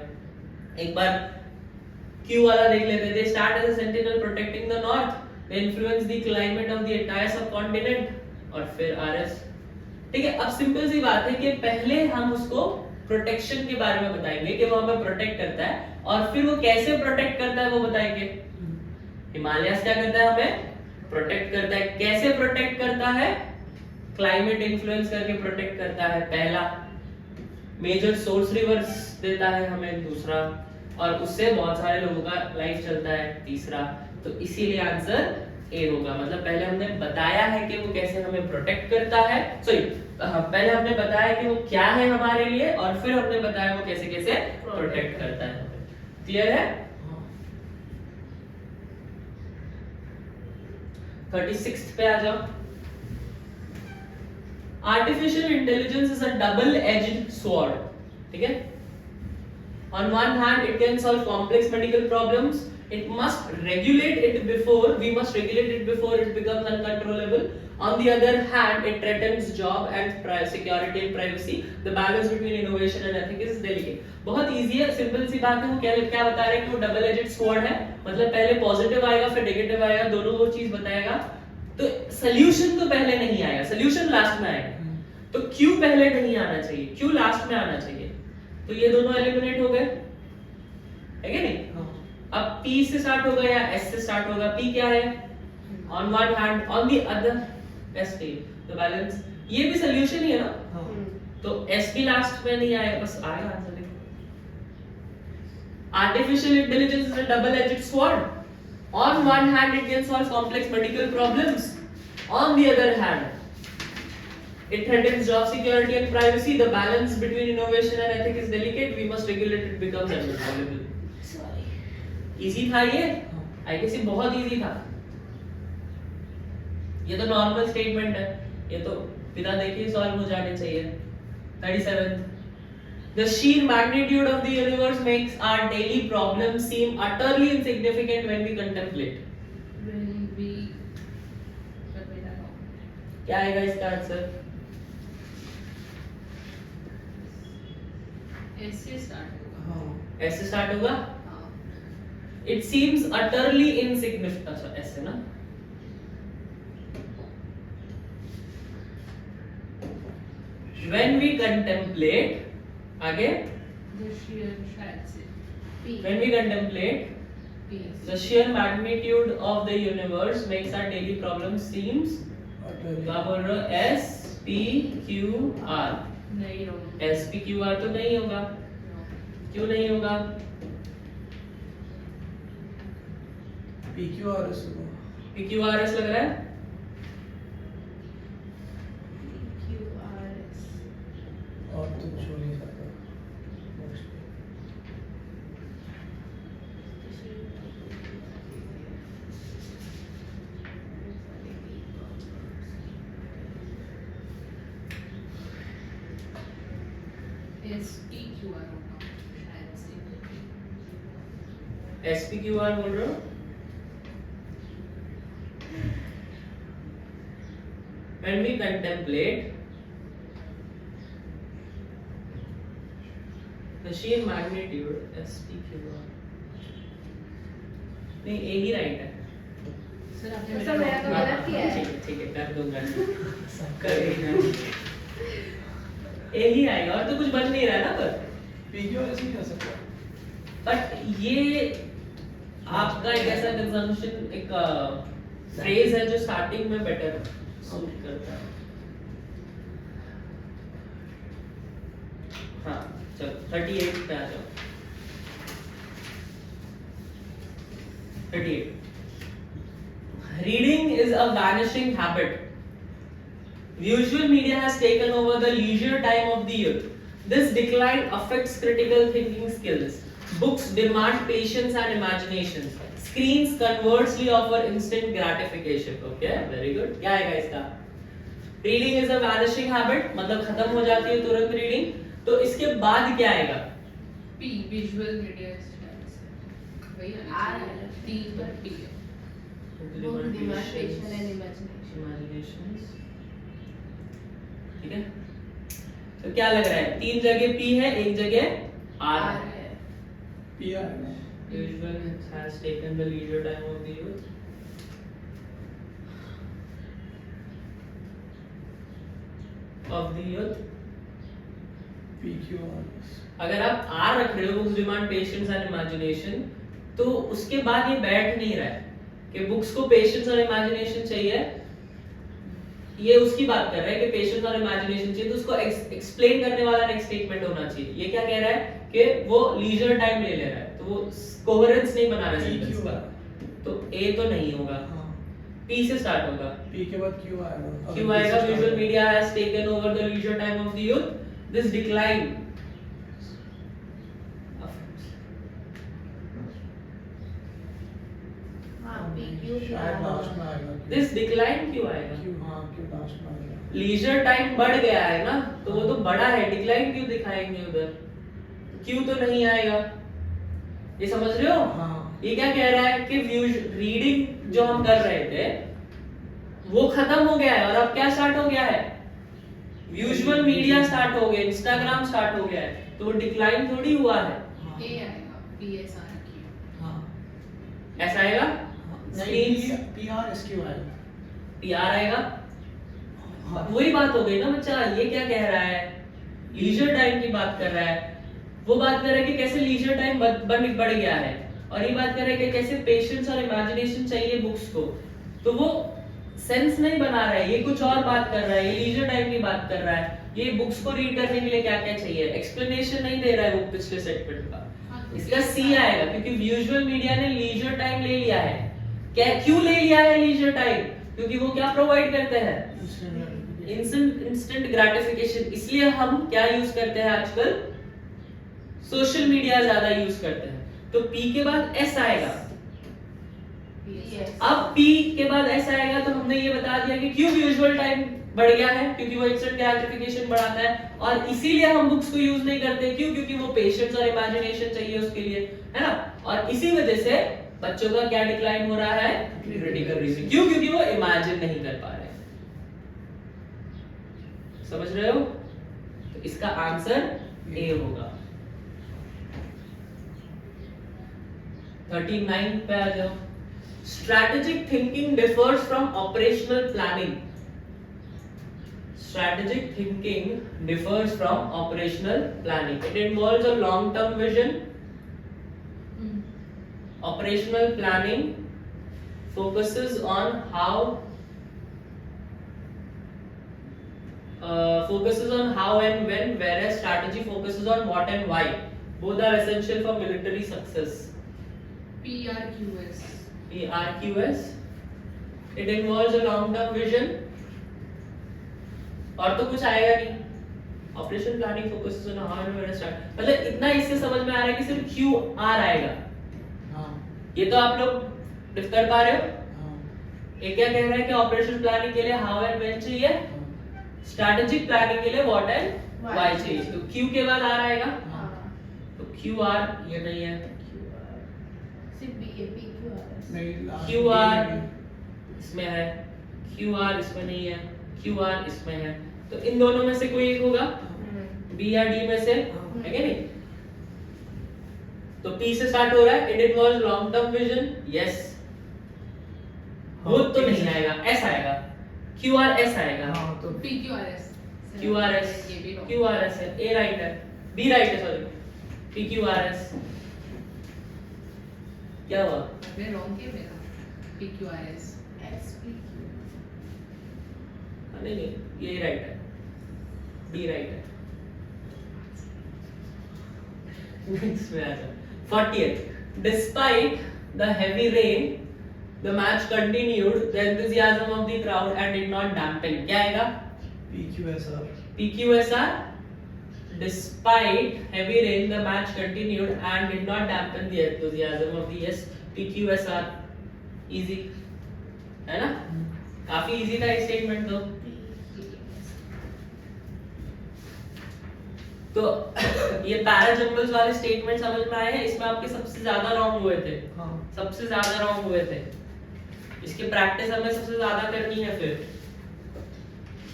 एक बार Q वाला देख लेते हैं। They stand as a sentinel protecting the north. They influence the climate of the entire subcontinent. और फिर RS, ठीक है? अब सिंपल सी बात है कि पहले हम उसको प्रोटेक्शन के बारे में बताएंगे कि वो हमें प्रोटेक्ट करता है, और फिर वो कैसे प्रोटेक्ट करता है वो बताएंगे। हिमालय क्या करता है? हमें प्रोटेक्ट करता है। कैसे प्रोटेक्ट करता है? क्लाइमेट इन्फ्लुएंस करके प्रोटेक्ट करता है, पहला। मेजर सोर्स रिवर्स देता है हमें, दूसरा, और उससे बहुत सारे लोगों का लाइफ चलता है, तीसरा। तो इसीलिए आंसर ए होगा। मतलब पहले हमने बताया है कि वो कैसे हमें प्रोटेक्ट करता है, पहले हमने बताया कि वो क्या है हमारे लिए, और फिर हमने बताया वो कैसे कैसे प्रोटेक्ट करता है। क्लियर है? 36th पे आ जाओ। Artificial intelligence is a double edged sword, ठीक है? On one hand, it can solve complex medical problems. We must regulate it before it becomes uncontrollable. On the other hand, it threatens job and security and privacy. The balance between innovation and ethics is delicate. बहुत easy है, simple सी बात है। वो क्या बता रहे हैं कि वो double edged sword है, मतलब पहले positive आएगा फिर negative आएगा, दोनों वो चीज बताएगा। तो solution तो पहले नहीं आएगा, solution लास्ट में आएगा। तो Q पहले नहीं आना चाहिए, Q लास्ट में आना चाहिए। तो ये दोनों एलिमिनेट हो गए, है क्या नहीं? अब P से स्टार्ट होगा या S से स्टार्ट होगा? P क्या है? On one hand, on the other, S tell, the balance। ये भी सोल्यूशन ही है ना? तो S भी लास्ट में नहीं आया, बस आएगा आंसर। देखो, artificial intelligence is a double-edged sword. On one hand, it can solve complex medical problems. On the other hand, it threatens job security and privacy. The balance between innovation and ethics is delicate. We must regulate it becomes uncontrollable. Sorry. Easy था ये? I guess ये बहुत easy था। ये तो normal statement है, ये तो बिना देखे सॉल्व हो जाने चाहिए। 37th, the sheer magnitude of the universe makes our daily problems seem utterly insignificant when we contemplate. When we क्या आएगा इसका आंसर? S से स्टार्ट होगा। S से स्टार्ट होगा? हाँ। It seems utterly insignificant। अच्छा, S है ना? When we contemplate आगे The sheer शायद से P. when we contemplate P. the sheer magnitude of the universe makes our daily problems seems क्या बोल रहे हो S P Q R नहीं wrong. S P Q R तो नहीं होगा No. क्यों नहीं होगा PQRS होगा P Q R S लग रहा है Q R S. और तो कुछ हो नहीं सकता mostly. S T Q R होगा शायद से. S P Q R बोल रहे हो when we contemplate the sheer magnitude S P Q R नहीं A ही राइट है सर आपने तो मेरा तो गलत किया है. ठीक है कर दूंगा कर देना A ही आएगा और तो कुछ बन नहीं रहा ना पर PQRS नहीं आ सकता बट ये आपका एक ऐसा कंजम्पशन एक फ्रेज है जो स्टार्टिंग में बेटर सूट करता है हाँ चलो 38 पे आ जाओ 38 reading is a vanishing habit. Visual media has taken over the leisure time of the youth. This decline affects critical thinking skills. Books demand patience and imagination. Screens conversely offer instant gratification. Okay, very good. क्या आएगा इसका? Reading is a vanishing habit, मतलब खत्म हो जाती है तुरंत reading. तो इसके बाद क्या आएगा? P visual media शायद से. वही R आना चाहिए. T पर P है. Book demand patience and imagination. Imaginations. ठीक है? तो क्या लग रहा है? 3 जगह P है, 1 जगह R है. है. PR है Usual has taken the leisure time of the youth. Of the youth. PQRS अगर आप R रख रहे हो books demand patience and imagination तो उसके बाद ये बैठ नहीं रहा है कि बुक्स को पेशेंस और इमेजिनेशन चाहिए ये उसकी बात कर रहा है कि पेशेंस और इमेजिनेशन चाहिए तो उसको एक्सप्लेन करने वाला नेक्स्ट स्टेटमेंट होना चाहिए ये क्या कह रहा है कि वो लीजर टाइम ले ले रहा है तो वो कोहेरेंस नहीं बना रहा सेंटेंस का तो A तो नहीं होगा हाँ P से स्टार्ट होगा P के बाद Q आएगा Q आएगा visual media has taken over the leisure time of the youth this decline हाँ P Q शायद लास्ट में आएगा this decline क्यों आएगा Q हाँ Q लास्ट में आएगा लीजर टाइम बढ़ गया है ना तो वो तो बड़ा है डिक्लाइन क्यों दिखाएंगे उधर क्यों तो नहीं आएगा ये समझ रहे हो हाँ ये क्या कह रहा है कि रीडिंग जो हम कर रहे थे वो खत्म हो गया है और अब क्या स्टार्ट हो गया है विजुअल मीडिया स्टार्ट हो गया इंस्टाग्राम स्टार्ट हो गया है तो वो डिक्लाइन थोड़ी हुआ है हाँ A आएगा. P S R Q. हाँ ऐसा आएगा नहीं PRS Q आएगा PR आएगा हाँ वही बात हो गई ना बच्चा ये क्या कह रहा है लीजर टाइम की बात कर रहा है वो बात कर रहा है कि कैसे लीजर टाइम बढ़ गया है और ये बात कर रहा है कि कैसे पेशेंस और इमेजिनेशन चाहिए बुक्स को तो वो सेंस नहीं बना रहा है ये कुछ और बात कर रहा है ये लीजर टाइम की बात कर रहा है ये बुक्स को रीड करने के लिए क्या क्या चाहिए एक्सप्लेनेशन नहीं दे रहा है वो पिछले सेगमेंट का इसका सी आएगा क्योंकि विजुअल मीडिया ने लीजर टाइम ले लिया है क्या क्यों ले लिया है लीजर टाइम क्योंकि वो क्या प्रोवाइड करते हैं इंस्टेंट ग्रेटिफिकेशन इसलिए हम क्या यूज करते हैं आजकल सोशल मीडिया ज्यादा यूज करते हैं तो P के बाद S आएगा Yes. अब P के बाद S आएगा तो हमने ये बता दिया कि क्यों विजुअल टाइम बढ़ गया है क्योंकि वो इंस्टेंट ग्रेटिफिकेशन बढ़ाता है और इसीलिए हम बुक्स को यूज नहीं करते क्यों क्योंकि वो पेशेंस और इमेजिनेशन चाहिए उसके लिए है ना और इसी वजह से बच्चों का क्या डिक्लाइन हो रहा है क्रिटिकल रीजनिंग क्यों क्योंकि वो इमेजिन नहीं कर पा रहे समझ रहे हो तो इसका आंसर A होगा 39 पे आ जाओ strategic thinking differs from operational planning strategic thinking differs from operational planning. It involves a long-term vision. Operational planning focuses on how and when, whereas strategy focuses on what and why. Both are essential for military success. PRQS. PRQS. It involves a long-term vision. और तो कुछ आएगा नहीं. Operation planning focuses on how and when start. मतलब इतना इससे समझ में आ रहा है कि सिर्फ QR आएगा. हाँ ये तो आप लोग डिफ कर पा रहे हो. हाँ ये क्या कह रहा है कि ऑपरेशन प्लानिंग के लिए हाउ एंड व्हेन चाहिए, स्ट्रैटेजिक प्लानिंग के लिए व्हाट एंड व्हाई चाहिए. तो Q के बाद R आएगा. हाँ तो QR ये नहीं है. सिर्फ PQRS नहीं last QR में इसमें है, QR इसमें नहीं है, QR इसमें है. तो इन दोनों में से कोई एक होगा. B या D में से है क्या नहीं. तो P से स्टार्ट हो रहा है. It involves long term vision. Yes. वो तो नहीं आएगा. S आएगा. QRS आएगा. हाँ तो PQRS. QRS ये भी wrong. QRS है. A राइट है. B राइट है सॉरी. PQRS क्या हुआ? मैं wrong किया मेरा. PQRS. SPQ नहीं ये राइट है. D राइट है. नेक्स्ट में आ जाओ. 40th. Despite the heavy rain, the match continued. The enthusiasm of the crowd and did not dampen. क्या आएगा? PQSR PQSR. Despite heavy rain, the match continued and did not dampen the enthusiasm of the yes. PQSR. Easy. है ना? काफी easy था ये statement तो. तो ये पैरा जंगल्स वाले स्टेटमेंट समझ में आए हैं. इसमें आपके सबसे ज्यादा रॉन्ग हुए थे. हाँ सबसे ज्यादा रॉन्ग हुए थे. इसकी प्रैक्टिस हमें सबसे ज्यादा करनी है फिर.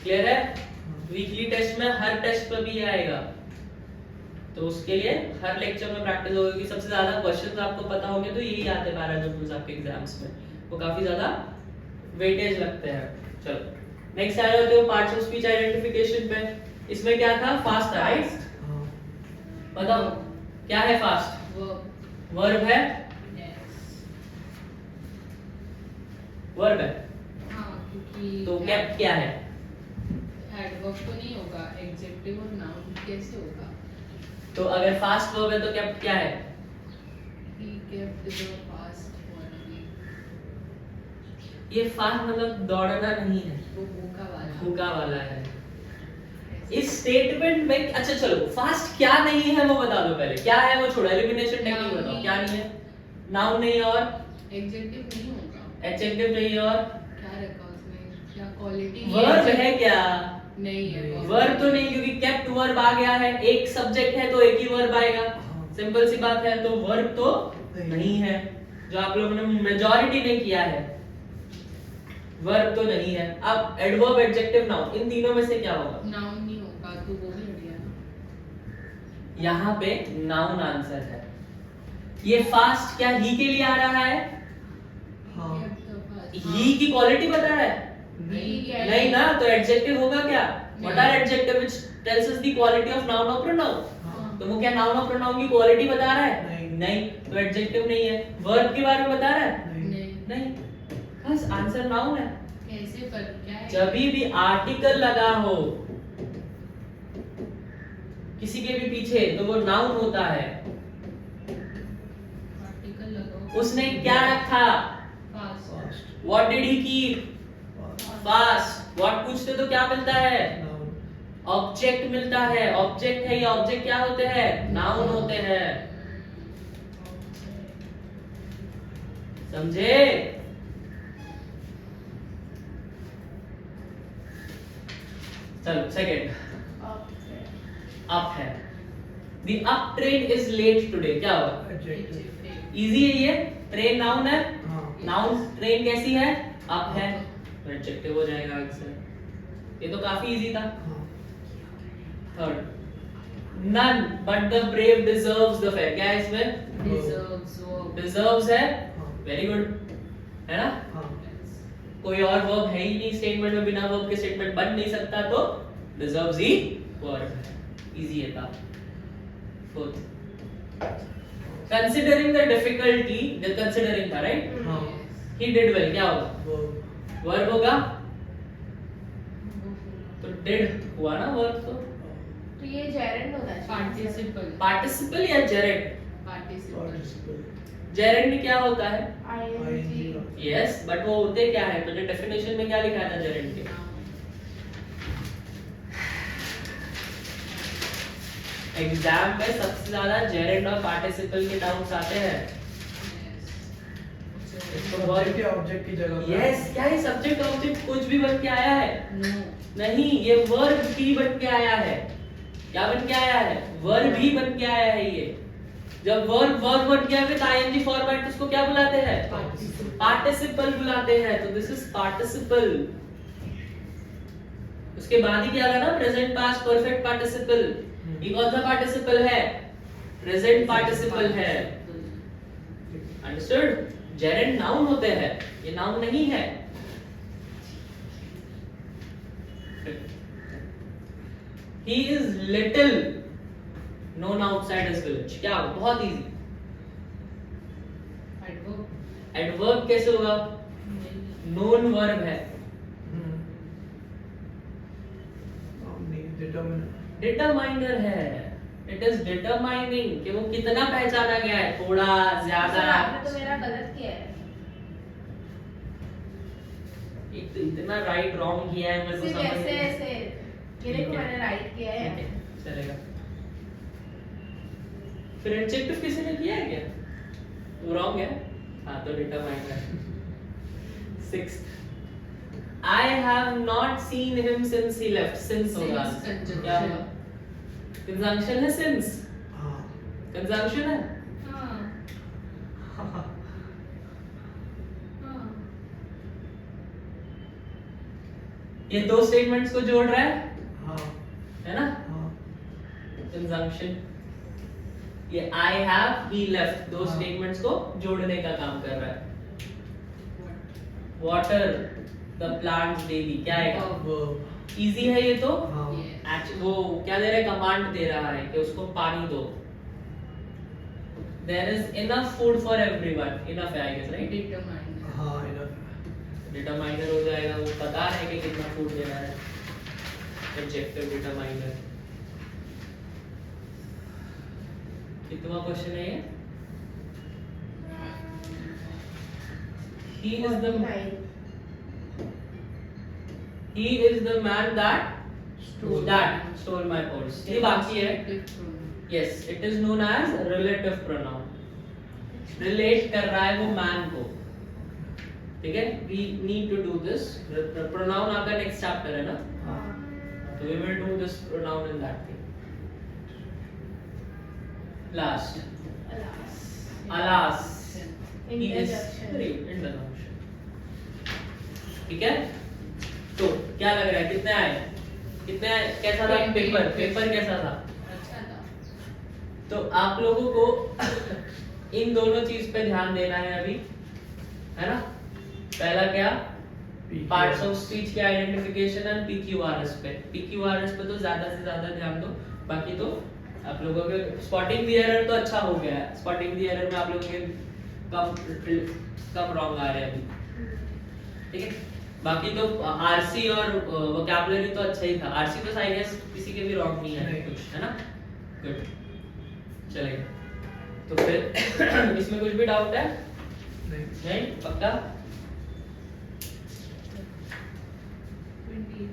क्लियर है? वीकली टेस्ट में हर टेस्ट पे भी ये आएगा. तो उसके लिए हर लेक्चर में प्रैक्टिस होगी. सबसे ज्यादा क्वेश्चंस आपको पता होंगे तो यही आते हैं पैरा जंगल्स आपके एग्जाम्स में. वो काफी ज्यादा वेटेज लगते हैं. चलो नेक्स्ट आ जाते हो पार्ट्स ऑफ स्पीच आइडेंटिफिकेशन पे. इसमें क्या था? फास्ट था राइट. हाँ बताओ क्या है फास्ट? Verb. वर्ब है. Yes. वर्ब है. हाँ क्योंकि तो कैप क्या है? एडवर्ब तो नहीं होगा. एडजेक्टिव और नाउन कैसे होगा? तो अगर फास्ट वर्ब है तो कैप क्या है? He kept the fast only. ये फास्ट मतलब दौड़ना नहीं है. वो भूखा वाला. भूखा वाला है. इस स्टेटमेंट में अच्छा चलो फास्ट क्या नहीं है वो बता दो पहले. क्या है वो छोड़ो. एलिमिनेशन टेक्निक बताओ. क्या नहीं है? नाउन नहीं है और एडजेक्टिव नहीं होगा. एडजेक्टिव नहीं है और क्या रखा उसमें? क्या क्वालिटी? वर्ब है क्या? नहीं है. वर्ब तो नहीं क्योंकि केप्ट वर्ब आ गया है. एक सब्जेक्ट है तो एक ही वर्ब आएगा. सिंपल सी बात है. तो वर्ब तो नहीं है जो आप लोगों ने मेजॉरिटी ने किया है. वर्ब तो नहीं है. अब एडवर्ब एडजेक्टिव नाउन इन तीनों में से क्या होगा? नाउन नहीं होगा तो वो भी हट गया. यहाँ पे नाउन आंसर है. ये फास्ट क्या ही के लिए आ रहा है? हाँ Kept the fast. ही की क्वालिटी बता रहा है. नहीं ना. तो एडजेक्टिव होगा क्या? What are adjective which tells us the quality of noun और प्रोनाउन. हाँ. तो वो क्या नाउन और प्रोनाउन की क्वालिटी बता रहा है? नहीं। नहीं. तो एडजेक्टिव नहीं है. वर्ब के बारे में बता रहा है? नहीं नहीं. नहीं. बस आंसर नाउन है. कैसे पर क्या है? जब भी आर्टिकल लगा हो किसी के भी पीछे तो वो नाउन होता है. आर्टिकल लगाओ. उसने क्या रखा? Fast. Fast what did he keep? Fast. What पूछते तो क्या मिलता है? नाउन ऑब्जेक्ट मिलता है. ऑब्जेक्ट है. ये ऑब्जेक्ट क्या होते हैं? नाउन होते हैं. समझे? चलो सेकंड. अप है. The up train is late today. क्या होगा? एडजेक्टिव इजी है ये. ट्रेन नाउन है. हाँ नाउन ट्रेन कैसी है? अप है. तो एडजेक्टिव हो जाएगा आंसर. ये तो काफी इजी था. हाँ third. None but the brave deserves the fair. क्या है इसमें? Deserves. Verb. Deserves है. हाँ वेरी गुड. है ना? हाँ कोई और वर्ब है ही नहीं स्टेटमेंट में, बिना वर्ब के स्टेटमेंट बन नहीं सकता, तो डिजर्व्स ही वर्ब। इजी है था। Fourth, considering the difficulty, the considering था राइट, हाँ ही डिड वेल, क्या होगा? verb वर्ब होगा, तो डिड हुआ ना वर्ब, तो ये जेरेंड होना चाहिए। पार्टिसिपल पार्टिसिपल या जेरेंड? पार्टिसिपल participle जेरेंड में क्या होता है? ing यस, बट वो होते क्या है? तुझे डेफिनेशन में क्या लिखा था जेरेंड के? एग्जाम में सबसे ज्यादा जेरेंड और पार्टिसिपल के डाउट्स आते हैं। इसको subject या object की जगह पे यस, क्या ये सब्जेक्ट ऑब्जेक्ट कुछ भी बन के आया है? नो नहीं, ये वर्ब भी बन के आया है। क्या बन के आया है? वर्ब भी बन के आया है ये। जब वर्ब बन गया विद आईएनजी फॉर्मेट, उसको क्या बुलाते हैं? पार्टिसिपल बुलाते हैं। तो दिस इज पार्टिसिपल। उसके बाद ही क्या आएगा ना? Present past perfect participle. ये कौन सा पार्टिसिपल है? प्रेजेंट पार्टिसिपल है। अंडरस्टूड? जेरेंड नाउन होते हैं, ये नाउन नहीं है। He is little known outside his village. क्या हो? बहुत इजी। एडवर्ब एडवर्ब कैसे होगा? नोन वर्ब है। डिटरमाइनर है। इट इज डिटरमाइनिंग कि वो कितना पहचाना गया है, थोड़ा ज्यादा। सर आपने तो मेरा गलत किया है। एक तो इतना राइट रॉन्ग किया है, मेरे को सिर्फ समझ ऐसे नहीं। ऐसे ये देखो मैंने राइट किया ठीक है। है, चलेगा। फिर एडजेक्टिव किसी ने किया है क्या? वो रॉन्ग है। हाँ, तो determiner. 6th, I have not seen him since he left. Since होगा। Since conjunction। क्या होगा? Conjunction है since। हाँ Conjunction है। हाँ हाँ ये दो स्टेटमेंट्स को जोड़ रहा है, हाँ है ना? हाँ Conjunction। ये I have, he left, दो हाँ। स्टेटमेंट्स को जोड़ने का काम कर रहा है। Water the plants daily, क्या आएगा? verb इजी है ये तो। हाँ वो क्या दे रहा है? कमांड दे रहा है कि उसको पानी दो। There is enough food for everyone. Enough है, I guess, right? डिटरमाइनर हाँ enough डिटरमाइनर हो जाएगा, वो पता है कि कितना फूड देना है। Adjective determiner. कितना क्वेश्चन है ये? He is the man that stole my purse. ये बाकी है। Yes, it is known as relative pronoun. Relate कर रहा है वो man को। ठीक है? We need to do this. Pronoun आपका next chapter है ना? हाँ So we will do this pronoun in that thing. Last. Alas. He is introduction. ठीक है? तो क्या लग रहा है? कितने आए? कैसा था पेपर? पेपर कैसा था? अच्छा था। तो आप लोगों को इन दोनों चीज पे ध्यान देना है अभी, है ना? पहला क्या? पार्ट्स ऑफ स्पीच के आइडेंटिफिकेशन एंड पीक्यूआरएस पे। पीक्यूआरएस पे तो ज्यादा से ज्यादा ध्यान दो, बाकी तो आप लोगों के स्पॉटिंग द एरर तो अच्छा हो गया है। स्पॉटिंग द एरर में आप लोगों के कम रॉन्ग आ रहे हैं अभी। ठीक है? बाकी तो आरसी और वोकैबुलरी तो अच्छा ही था। आरसी तो आई गेस किसी के भी रॉन्ग नहीं है कुछ, है ना? गुड, चलेगा। तो फिर इसमें कुछ भी डाउट है? नहीं नहीं? पक्का?